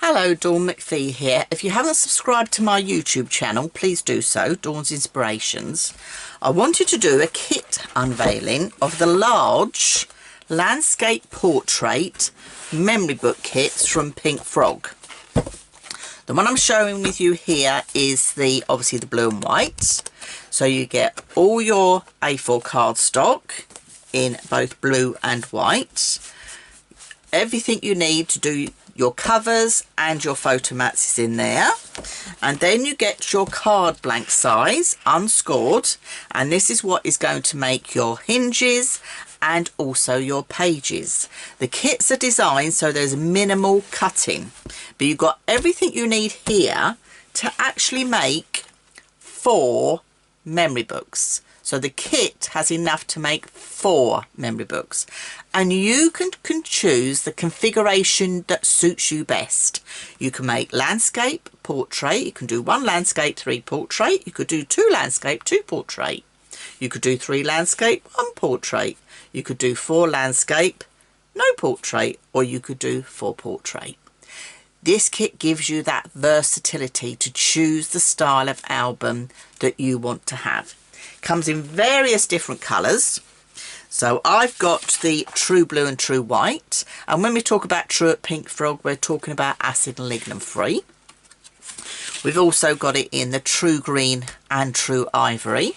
Hello, Dawn McPhee here. If you haven't subscribed to my YouTube channel, please do so, Dawn's Inspirations. I wanted to do a kit unveiling of the large landscape portrait memory book kits from Pink Frog. The one I'm showing with you here is obviously the blue and white. So you get all your A4 cardstock in both blue and white. Everything you need to do your covers and your photo mats is in there, and then you get your card blank size unscored, and this is what is going to make your hinges and also your pages. The kits are designed so there's minimal cutting, but you've got everything you need here to actually make 4 memory books. So the kit has enough to make 4 memory books, and you can choose the configuration that suits you best. You can make landscape, portrait. You can do 1 landscape, 3 portrait. You could do 2 landscape, 2 portrait. You could do 3 landscape, 1 portrait. You could do 4 landscape, no portrait, or you could do 4 portrait. This kit gives you that versatility to choose the style of album that you want to have. Comes in various different colours. So I've got the true blue and true white, and when we talk about true at Pink Frog, we're talking about acid and lignin free. We've also got it in the true green and true ivory.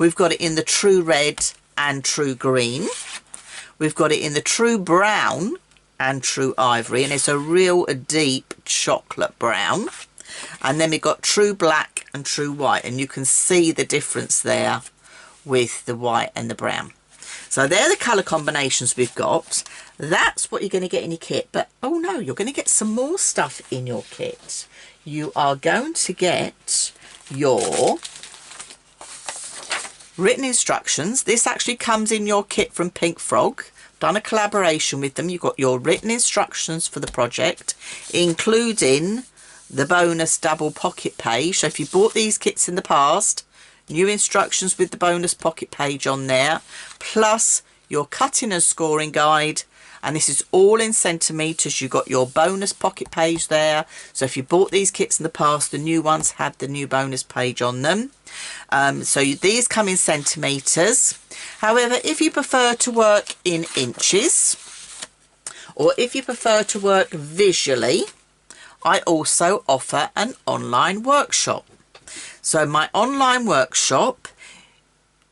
We've got it in the true red and true green. We've got it in the true brown and true ivory, and it's a real deep chocolate brown. And then we've got true black and true white, and you can see the difference there with the white and the brown. So they're the colour combinations we've got. That's what you're going to get in your kit. But oh no, you're going to get some more stuff in your kit. You are going to get your written instructions. This actually comes in your kit from Pink Frog. Done a collaboration with them. You've got your written instructions for the project, including the bonus double pocket page. So if you bought these kits in the past, new instructions with the bonus pocket page on there, plus your cutting and scoring guide, and this is all in centimetres. You've got your bonus pocket page there. So if you bought these kits in the past, the new ones have the new bonus page on them. These come in centimetres. However, if you prefer to work in inches, or if you prefer to work visually, I also offer an online workshop. So my online workshop,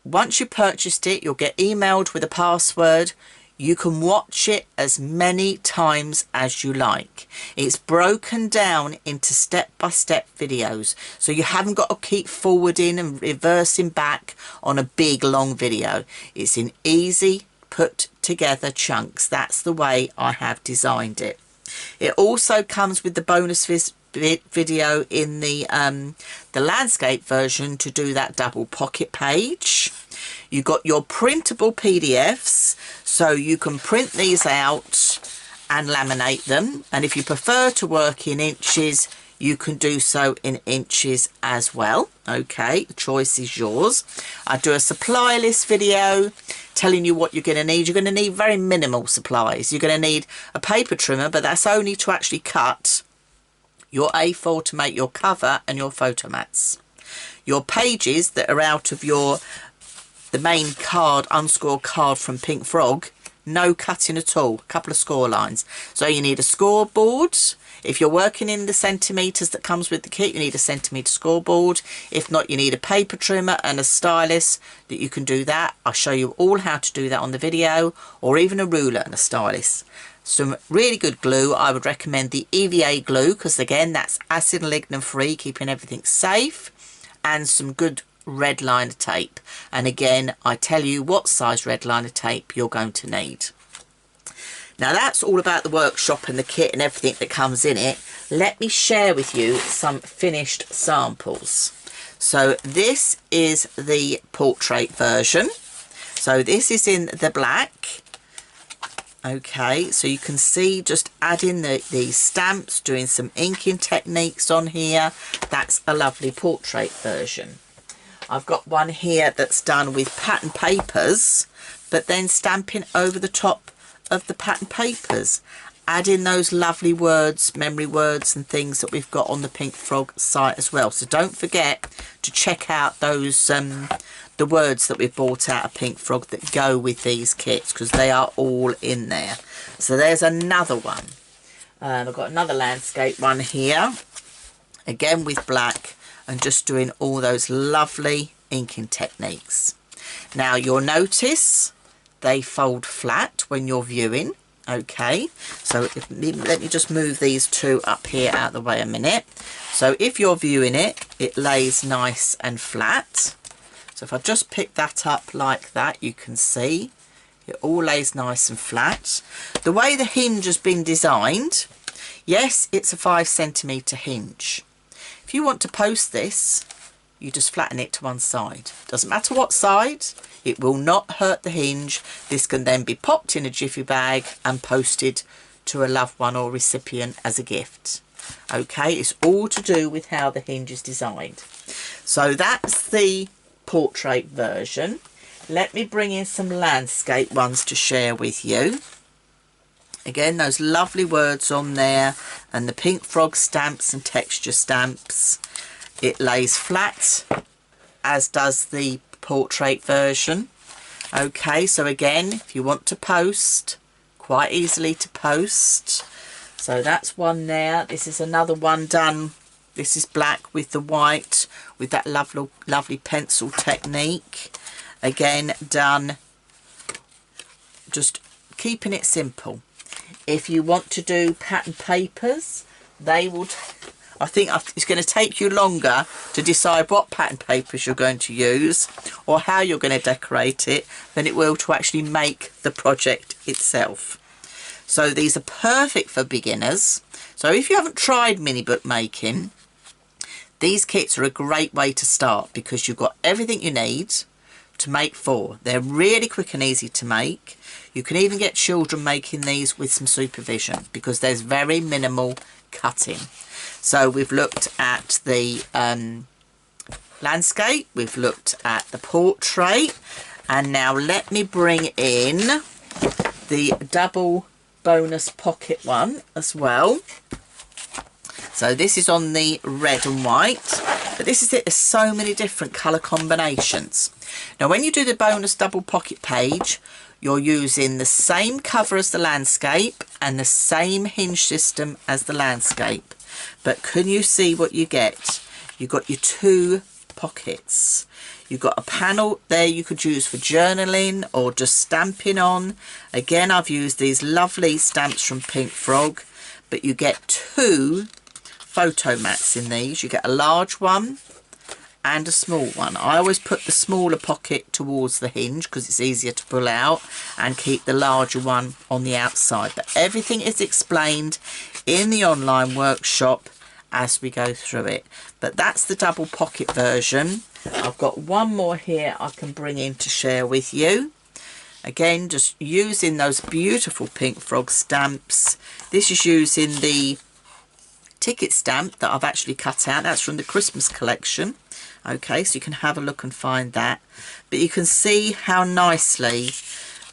once you purchased it, you'll get emailed with a password. You can watch it as many times as you like. It's broken down into step-by-step videos, so you haven't got to keep forwarding and reversing back on a big long video. It's in easy put together chunks. That's the way I have designed it. It also comes with the bonus video in the landscape version to do that double pocket page. You've got your printable PDFs, so you can print these out and laminate them. And if you prefer to work in inches, you can do so in inches as well. Okay, the choice is yours. I do a supply list video telling you what you're going to need. You're going to need very minimal supplies. You're going to need a paper trimmer, but that's only to actually cut your A4 to make your cover and your photo mats. Your pages that are out of the main card, unscored card from Pink Frog, no cutting at all, a couple of score lines. So you need a scoreboard. If you're working in the centimetres that comes with the kit, you need a centimetre scoreboard. If not, you need a paper trimmer and a stylus that you can do that. I'll show you all how to do that on the video, or even a ruler and a stylus. Some really good glue. I would recommend the EVA glue, because again, that's acid and lignin free, keeping everything safe, and some good red liner tape. And again, I tell you what size red liner tape you're going to need. Now that's all about the workshop and the kit and everything that comes in it. Let me share with you some finished samples. So this is the portrait version. So this is in the black. Okay, so you can see just adding the stamps, doing some inking techniques on here. That's a lovely portrait version. I've got one here that's done with pattern papers, but then stamping over the top of the pattern papers. add in those lovely words, memory words and things that we've got on the Pink Frog site as well. So don't forget to check out those the words that we've bought out of Pink Frog that go with these kits, because they are all in there. So there's another one. I've got another landscape one here, again with black, and just doing all those lovely inking techniques. Now you'll notice they fold flat when you're viewing. Okay, so let me just move these two up here out of the way a minute. So if you're viewing it, it lays nice and flat. So if I just pick that up like that, you can see it all lays nice and flat. The way the hinge has been designed, yes, it's a 5cm hinge. If you want to post this, you just flatten it to one side. Doesn't matter what side, it will not hurt the hinge. This can then be popped in a jiffy bag and posted to a loved one or recipient as a gift. Okay, it's all to do with how the hinge is designed. So that's the portrait version. Let me bring in some landscape ones to share with you. Again, those lovely words on there, and the Pink Frog stamps and texture stamps. It lays flat, as does the portrait version. Okay, so again, if you want to post, quite easily to post. So that's one there. This is another one done. This is black with the white, with that lovely pencil technique. Again, done just keeping it simple. If you want to do pattern papers, they will... I think it's going to take you longer to decide what pattern papers you're going to use or how you're going to decorate it than it will to actually make the project itself. So these are perfect for beginners. So if you haven't tried mini book making, these kits are a great way to start, because you've got everything you need to make 4. They're really quick and easy to make. You can even get children making these with some supervision, because there's very minimal cutting. So we've looked at the landscape, we've looked at the portrait, and now let me bring in the double bonus pocket one as well. So this is on the red and white, but this is it, there's so many different colour combinations. Now when you do the bonus double pocket page, you're using the same cover as the landscape and the same hinge system as the landscape. But can you see what you get? You've got your 2 pockets. You've got a panel there you could use for journaling or just stamping on. Again, I've used these lovely stamps from Pink Frog, but you get 2 photo mats in these. You get a large one and a small one. I always put the smaller pocket towards the hinge because it's easier to pull out, and keep the larger one on the outside. But everything is explained in the online workshop as we go through it. But that's the double pocket version. I've got one more here I can bring in to share with you. Again, just using those beautiful Pink Frog stamps. This is using the ticket stamp that I've actually cut out. That's from the Christmas collection. Okay, so you can have a look and find that. But you can see how nicely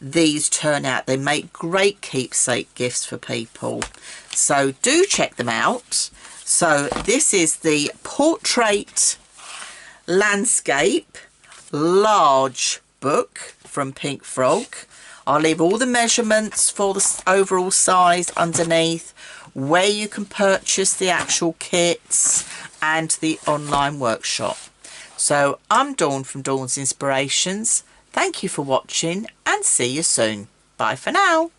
these turn out. They make great keepsake gifts for people. So do check them out. So this is the portrait landscape large book from Pink Frog. I'll leave all the measurements for the overall size underneath, where you can purchase the actual kits and the online workshop. So I'm Dawn from Dawn's Inspirations. Thank you for watching and see you soon. Bye for now.